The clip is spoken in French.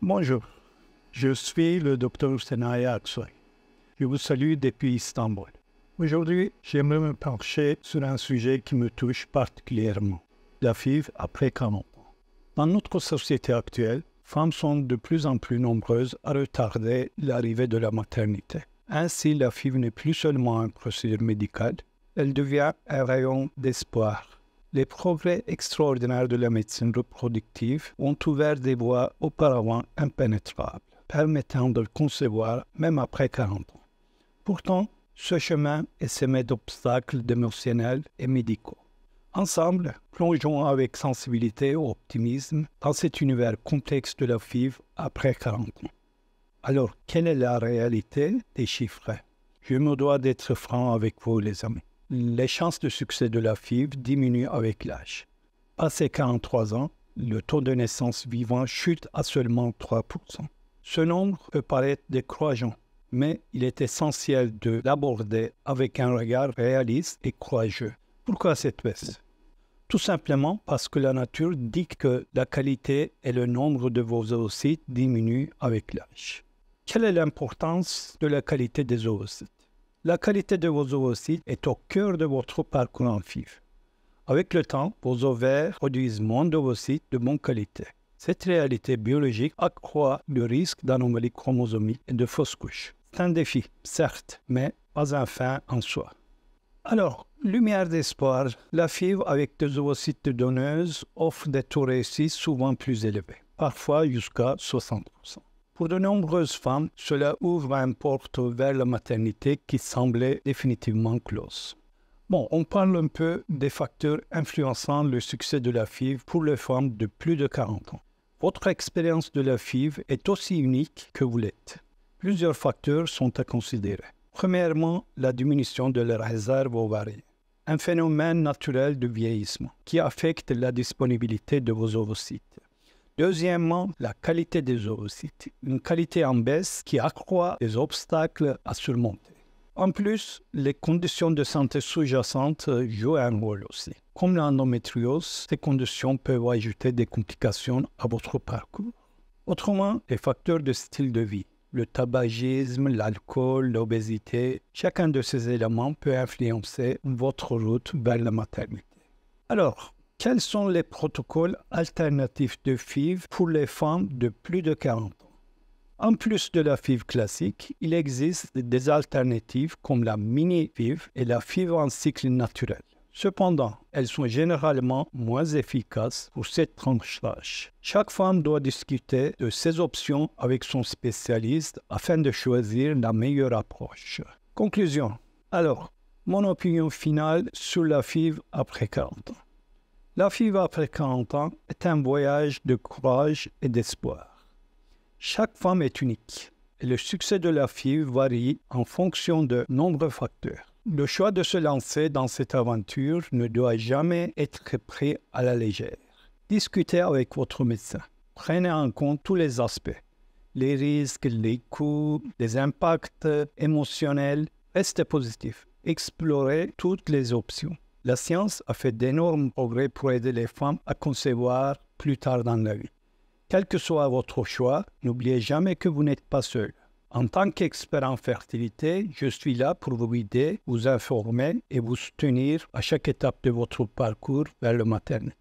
Bonjour, je suis le docteur Senaya Aksoy. Je vous salue depuis Istanbul. Aujourd'hui, j'aimerais me pencher sur un sujet qui me touche particulièrement, la FIV après 40 ans. Dans notre société actuelle, femmes sont de plus en plus nombreuses à retarder l'arrivée de la maternité. Ainsi, la FIV n'est plus seulement une procédure médicale, elle devient un rayon d'espoir. Les progrès extraordinaires de la médecine reproductive ont ouvert des voies auparavant impénétrables, permettant de le concevoir même après 40 ans. Pourtant, ce chemin est semé d'obstacles émotionnels et médicaux. Ensemble, plongeons avec sensibilité et optimisme dans cet univers complexe de la FIV après 40 ans. Alors, quelle est la réalité des chiffres? Je me dois d'être franc avec vous, les amis. Les chances de succès de la FIV diminuent avec l'âge. Passé 43 ans, le taux de naissance vivant chute à seulement 3%. Ce nombre peut paraître décourageant, mais il est essentiel de l'aborder avec un regard réaliste et courageux. Pourquoi cette baisse? Tout simplement parce que la nature dit que la qualité et le nombre de vos oocytes diminuent avec l'âge. Quelle est l'importance de la qualité des oocytes? La qualité de vos oocytes est au cœur de votre parcours en FIV. Avec le temps, vos ovaires produisent moins d'ovocytes de bonne qualité. Cette réalité biologique accroît le risque d'anomalies chromosomiques et de fausses couches. C'est un défi, certes, mais pas un fin en soi. Alors, lumière d'espoir, la FIV avec des oocytes donneuses offre des taux réussis souvent plus élevés, parfois jusqu'à 60%. Pour de nombreuses femmes, cela ouvre une porte vers la maternité qui semblait définitivement close. Bon, on parle un peu des facteurs influençant le succès de la FIV pour les femmes de plus de 40 ans. Votre expérience de la FIV est aussi unique que vous l'êtes. Plusieurs facteurs sont à considérer. Premièrement, la diminution de la réserve ovarienne, un phénomène naturel de vieillissement qui affecte la disponibilité de vos ovocytes. Deuxièmement, la qualité des oocytes, une qualité en baisse qui accroît les obstacles à surmonter. En plus, les conditions de santé sous-jacentes jouent un rôle aussi. Comme l'endométriose, ces conditions peuvent ajouter des complications à votre parcours. Autrement, les facteurs de style de vie, le tabagisme, l'alcool, l'obésité, chacun de ces éléments peut influencer votre route vers la maternité. Alors, quels sont les protocoles alternatifs de FIV pour les femmes de plus de 40 ans? En plus de la FIV classique, il existe des alternatives comme la mini-FIV et la FIV en cycle naturel. Cependant, elles sont généralement moins efficaces pour cette tranche d'âge. Chaque femme doit discuter de ses options avec son spécialiste afin de choisir la meilleure approche. Conclusion. Alors, mon opinion finale sur la FIV après 40 ans. La FIV après 40 ans est un voyage de courage et d'espoir. Chaque femme est unique et le succès de la FIV varie en fonction de nombreux facteurs. Le choix de se lancer dans cette aventure ne doit jamais être pris à la légère. Discutez avec votre médecin. Prenez en compte tous les aspects, les risques, les coûts, les impacts émotionnels. Restez positif. Explorez toutes les options. La science a fait d'énormes progrès pour aider les femmes à concevoir plus tard dans la vie. Quel que soit votre choix, n'oubliez jamais que vous n'êtes pas seul. En tant qu'expert en fertilité, je suis là pour vous guider, vous informer et vous soutenir à chaque étape de votre parcours vers la maternité.